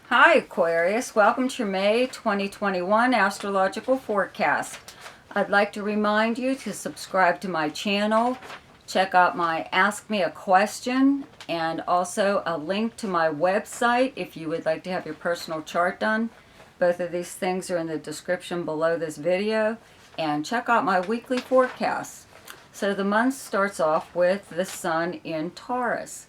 Hi Aquarius, welcome to your May 2021 Astrological Forecast. I'd like to remind you to subscribe to my channel, check out my Ask Me a Question, and also a link to my website if you would like to have your personal chart done. Both of these things are in the description below this video. And check out my weekly forecasts. So the month starts off with the Sun in Taurus.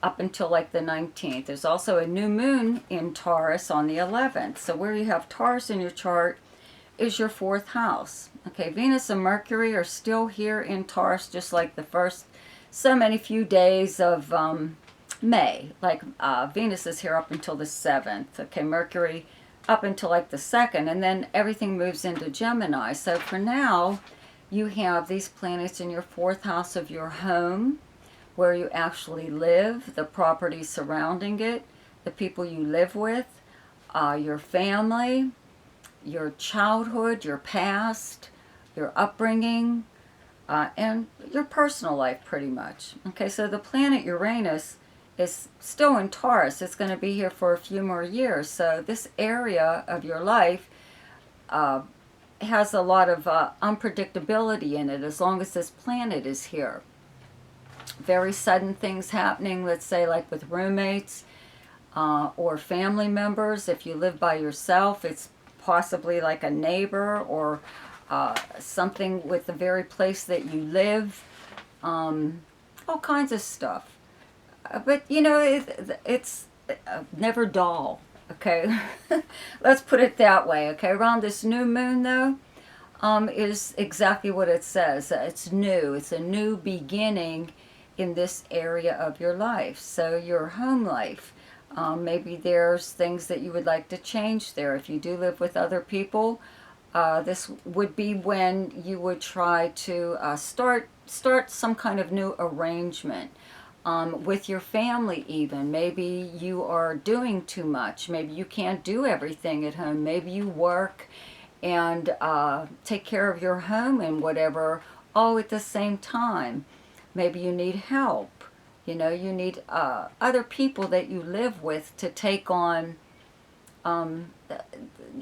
Up until like the 19th. There's also a new moon in Taurus on the 11th. So where you have Taurus in your chart is your fourth house. Okay, Venus and Mercury are still here in Taurus, just like the first so many few days of May. Like Venus is here up until the 7th. Okay, Mercury up until like the 2nd, and then everything moves into Gemini. So for now, you have these planets in your fourth house of your home, where you actually live, the property surrounding it, the people you live with, your family, your childhood, your past, your upbringing, and your personal life pretty much. Okay, so the planet Uranus is still in Taurus. It's going to be here for a few more years. So this area of your life has a lot of unpredictability in it as long as this planet is here. Very sudden things happening, let's say like with roommates or family members. If you live by yourself, it's possibly like a neighbor or something with the very place that you live. All kinds of stuff. But you know, it's never dull. Okay, let's put it that way. Okay, around this new moon though, is exactly what it says. It's new. It's a new beginning in this area of your life. So your home life, maybe there's things that you would like to change there. If you do live with other people, this would be when you would try to start some kind of new arrangement with your family even. Maybe you are doing too much. Maybe you can't do everything at home. Maybe you work and take care of your home and whatever all at the same time. Maybe you need help. You know, you need other people that you live with to take on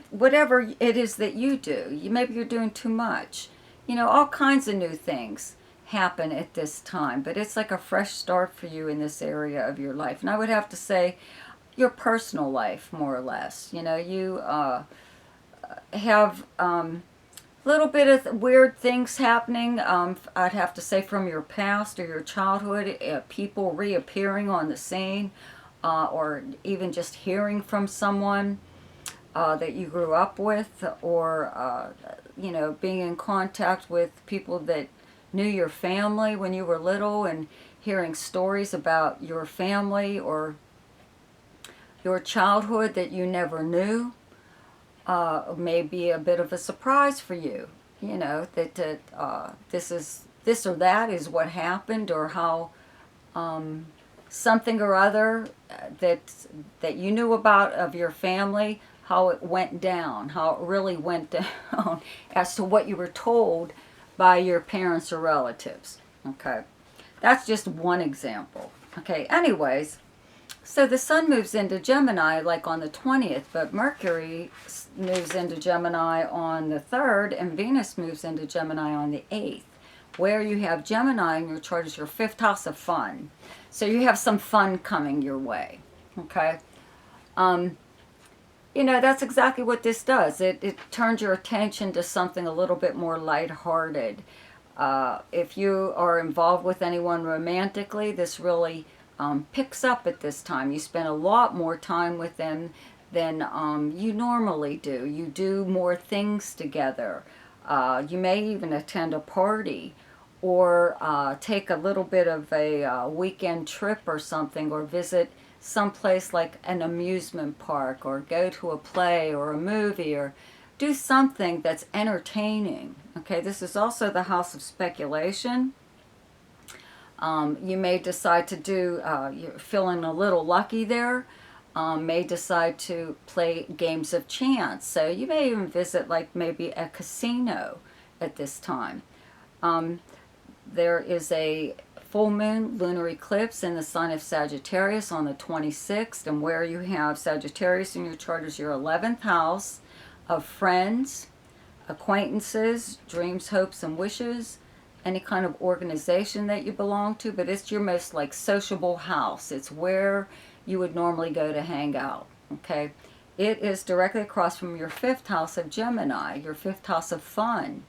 whatever it is that you do. Maybe you're doing too much. You know, all kinds of new things happen at this time. But it's like a fresh start for you in this area of your life. And I would have to say your personal life, more or less. You know, you have little bit of weird things happening, I'd have to say from your past or your childhood, people reappearing on the scene, or even just hearing from someone that you grew up with, or you know, being in contact with people that knew your family when you were little and hearing stories about your family or your childhood that you never knew. May be a bit of a surprise for you, you know, that this or that is what happened, or how something or other that you knew about of your family, how it went down, how it really went down as to what you were told by your parents or relatives. Okay, that's just one example. Okay, anyways. So the Sun moves into Gemini like on the 20th, but Mercury moves into Gemini on the 3rd, and Venus moves into Gemini on the 8th. Where you have Gemini in your chart is your 5th house of fun. So you have some fun coming your way, okay? You know, that's exactly what this does. It turns your attention to something a little bit more lighthearted. If you are involved with anyone romantically, this really picks up at this time. You spend a lot more time with them than you normally do. You do more things together. You may even attend a party, or take a little bit of a weekend trip or something, or visit someplace like an amusement park, or go to a play or a movie, or do something that's entertaining. Okay, this is also the house of speculation. You may decide to do, you're feeling a little lucky there, may decide to play games of chance. So you may even visit like maybe a casino at this time. There is a full moon, lunar eclipse in the sign of Sagittarius on the 26th. And where you have Sagittarius in your chart is your 11th house of friends, acquaintances, dreams, hopes, and wishes, any kind of organization that you belong to. But it's your most like sociable house. It's where you would normally go to hang out, okay? It is directly across from your 5th house of Gemini, your 5th house of fun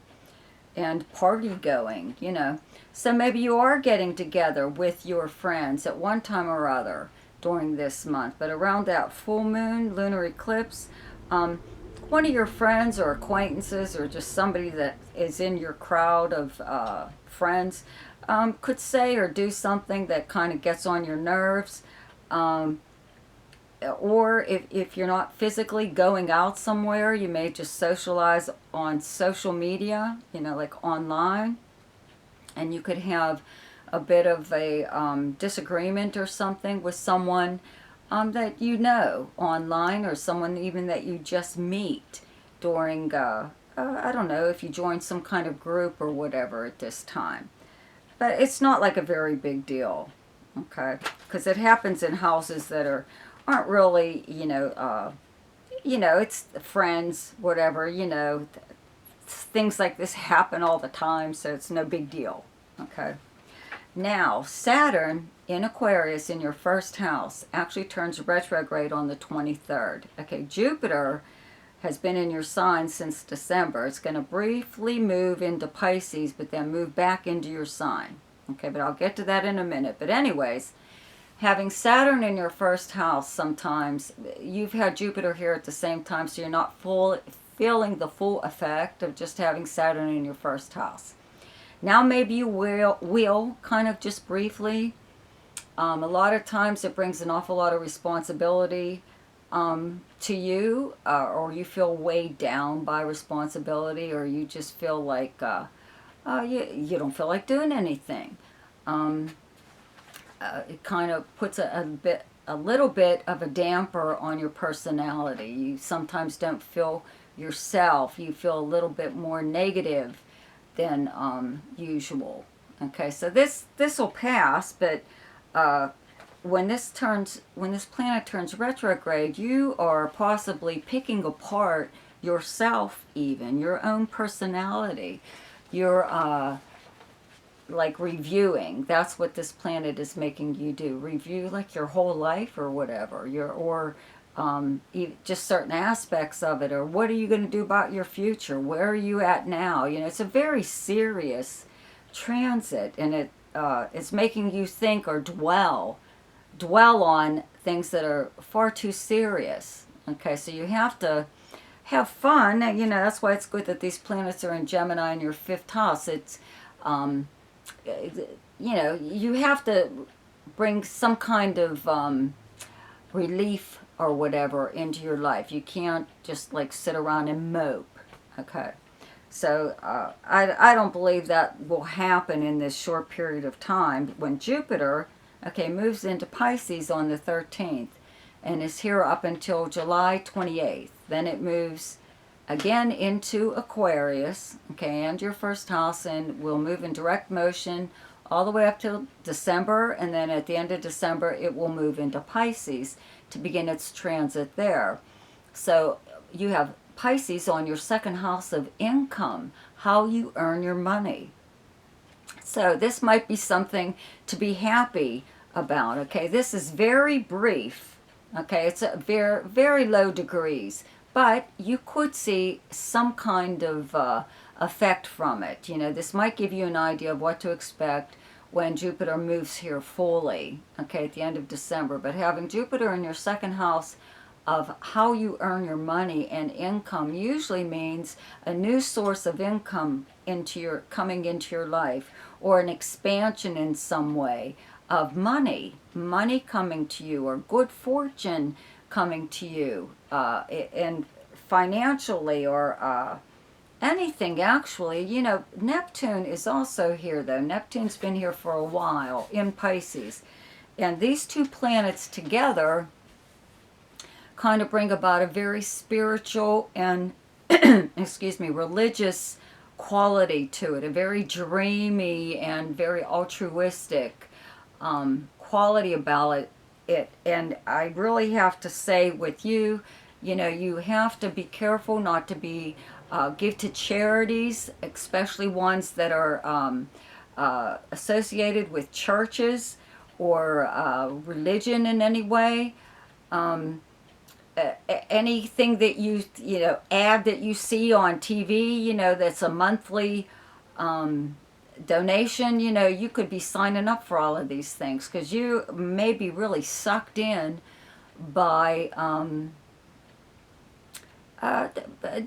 and party going, you know. So maybe you are getting together with your friends at one time or other during this month. But around that full moon, lunar eclipse, one of your friends or acquaintances or just somebody that is in your crowd of friends could say or do something that kind of gets on your nerves. Or if you're not physically going out somewhere, you may just socialize on social media, you know, like online. And you could have a bit of a disagreement or something with someone that you know online, or someone even that you just meet during, I don't know, if you join some kind of group or whatever at this time. But it's not like a very big deal, okay? Because it happens in houses that aren't really, you know, it's friends, whatever, you know, things like this happen all the time, so it's no big deal, okay? Now, Saturn in Aquarius in your 1st house actually turns retrograde on the 23rd, okay? Jupiter has been in your sign since December. It's going to briefly move into Pisces, but then move back into your sign, okay? But I'll get to that in a minute. But anyways, having Saturn in your 1st house, sometimes you've had Jupiter here at the same time, so you're not feeling the full effect of just having Saturn in your 1st house. Now maybe you will kind of just briefly. A lot of times it brings an awful lot of responsibility to you, or you feel weighed down by responsibility, or you just feel like you don't feel like doing anything. It kind of puts a little bit of a damper on your personality. You sometimes don't feel yourself. You feel a little bit more negative than usual. Okay, so this will pass, but when this planet turns retrograde, you are possibly picking apart yourself, even your own personality. You're like reviewing. That's what this planet is making you do. Review like your whole life or whatever. Just certain aspects of it, or what are you going to do about your future? Where are you at now? You know, it's a very serious transit, and it's making you think or dwell on things that are far too serious. Okay, so you have to have fun. And, you know, that's why it's good that these planets are in Gemini in your 5th house. It's you know, you have to bring some kind of relief or whatever into your life. You can't just like sit around and mope, okay? So I don't believe that will happen in this short period of time when Jupiter, okay, moves into Pisces on the 13th and is here up until July 28th. Then it moves again into Aquarius, okay, and your 1st house, and will move in direct motion all the way up till December, and then at the end of December it will move into Pisces to begin its transit there. So you have Pisces on your 2nd house of income, how you earn your money. So this might be something to be happy about, okay? This is very brief, okay? It's a very, very low degrees, but you could see some kind of effect from it. You know, this might give you an idea of what to expect when Jupiter moves here fully, okay, at the end of December. But having Jupiter in your 2nd house of how you earn your money and income usually means a new source of income coming into your life, or an expansion in some way of money coming to you, or good fortune coming to you, and financially, or anything actually. You know, Neptune is also here though. Neptune's been here for a while in Pisces, and these two planets together kind of bring about a very spiritual and excuse me, religious quality to it, a very dreamy and very altruistic quality about it. And I really have to say with you, you know, you have to be careful not to be give to charities, especially ones that are associated with churches or religion in any way. Anything that you know, ad that you see on TV, you know, that's a monthly donation, you know, you could be signing up for all of these things because you may be really sucked in by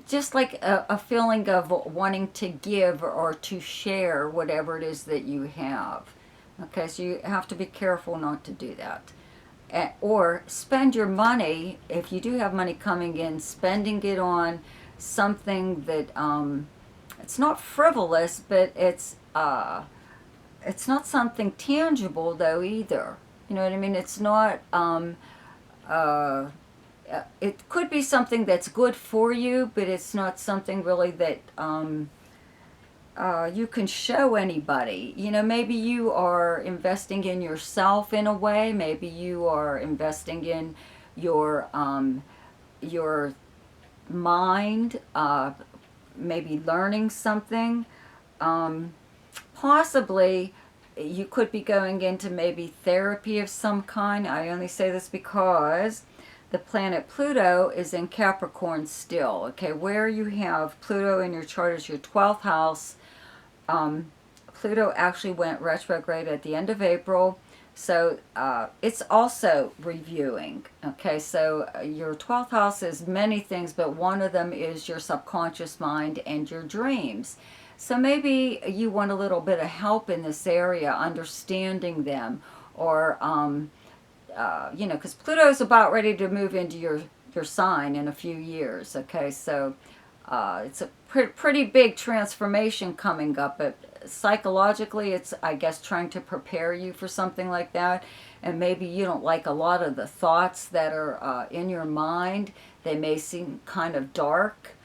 just like a feeling of wanting to give or to share whatever it is that you have. Okay, so you have to be careful not to do that. Or spend your money, if you do have money coming in, spending it on something that it's not frivolous, but it's not something tangible though either. You know what I mean? It's not it could be something that's good for you, but it's not something really that you can show anybody. You know, maybe you are investing in yourself in a way. Maybe you are investing in your mind, maybe learning something. Possibly you could be going into maybe therapy of some kind. I only say this because the planet Pluto is in Capricorn still. Okay, where you have Pluto in your chart is your 12th house. Pluto actually went retrograde at the end of April, so it's also reviewing. Okay, so your 12th house is many things, but one of them is your subconscious mind and your dreams. So maybe you want a little bit of help in this area, understanding them, or you know, because Pluto is about ready to move into your sign in a few years. Okay, so it's a pretty big transformation coming up, but psychologically it's, I guess, trying to prepare you for something like that. And maybe you don't like a lot of the thoughts that are in your mind. They may seem kind of dark.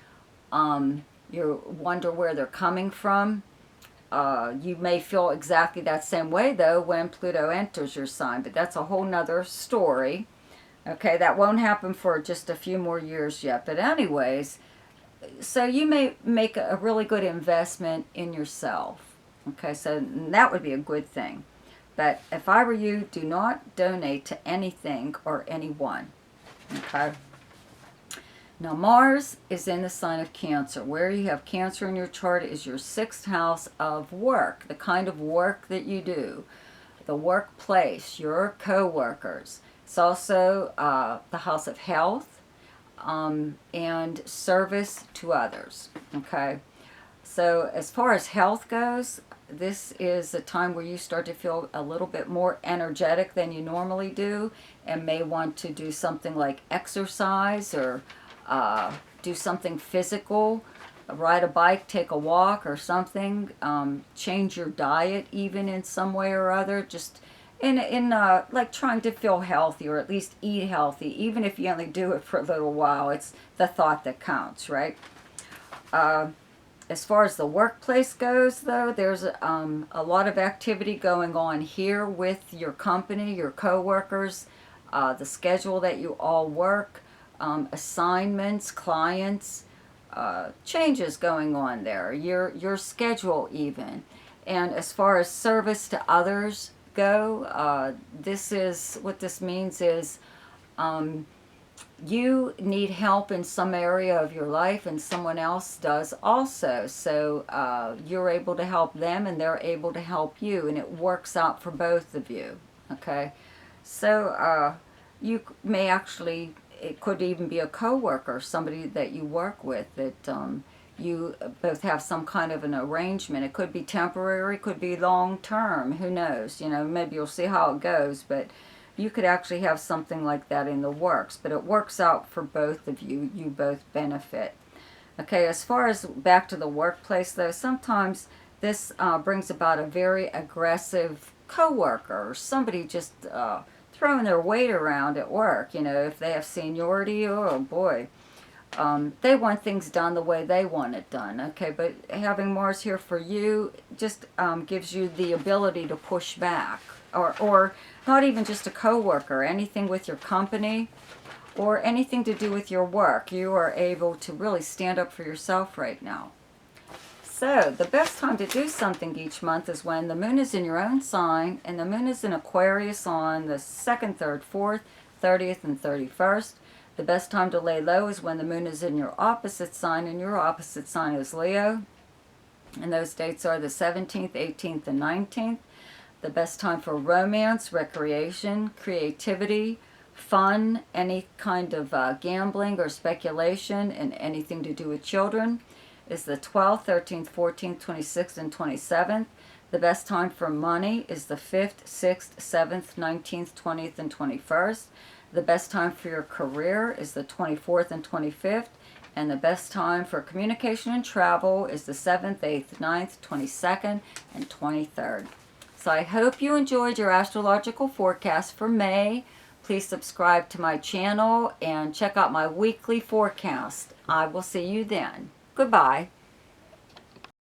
You wonder where they're coming from. You may feel exactly that same way though when Pluto enters your sign, but that's a whole nother story. Okay, that won't happen for just a few more years yet. But anyways, so you may make a really good investment in yourself. Okay, so that would be a good thing. But if I were you, do not donate to anything or anyone. Okay. Now Mars is in the sign of Cancer. Where you have Cancer in your chart is your 6th house of work, the kind of work that you do, the workplace, your co-workers. It's also the house of health and service to others. Okay, so as far as health goes, this is a time where you start to feel a little bit more energetic than you normally do, and may want to do something like exercise or do something physical, ride a bike, take a walk or something, change your diet even in some way or other, just in like trying to feel healthy or at least eat healthy, even if you only do it for a little while. It's the thought that counts, right? As far as the workplace goes, though, there's a lot of activity going on here with your company, your co-workers, the schedule that you all work, assignments, clients, changes going on there, your schedule even. And as far as service to others go, this is what this means is you need help in some area of your life and someone else does also. So you're able to help them and they're able to help you, and it works out for both of you. Okay, so you may actually, it could even be a coworker, somebody that you work with that you both have some kind of an arrangement. It could be temporary, could be long term, who knows, you know, maybe you'll see how it goes, but you could actually have something like that in the works. But it works out for both of you, you both benefit. Okay, as far as back to the workplace though, sometimes this brings about a very aggressive coworker or somebody just throwing their weight around at work. You know, if they have seniority, oh boy. They want things done the way they want it done, okay? But having Mars here for you just gives you the ability to push back. Or not even just a coworker, anything with your company or anything to do with your work. You are able to really stand up for yourself right now. So, the best time to do something each month is when the moon is in your own sign, and the moon is in Aquarius on the 2nd, 3rd, 4th, 30th, and 31st. The best time to lay low is when the moon is in your opposite sign, and your opposite sign is Leo. And those dates are the 17th, 18th, and 19th. The best time for romance, recreation, creativity, fun, any kind of gambling or speculation, and anything to do with children is the 12th, 13th, 14th, 26th, and 27th. The best time for money is the 5th, 6th, 7th, 19th, 20th, and 21st. The best time for your career is the 24th and 25th. And the best time for communication and travel is the 7th, 8th, 9th, 22nd, and 23rd. So I hope you enjoyed your astrological forecast for May. Please subscribe to my channel and check out my weekly forecast. I will see you then. Goodbye.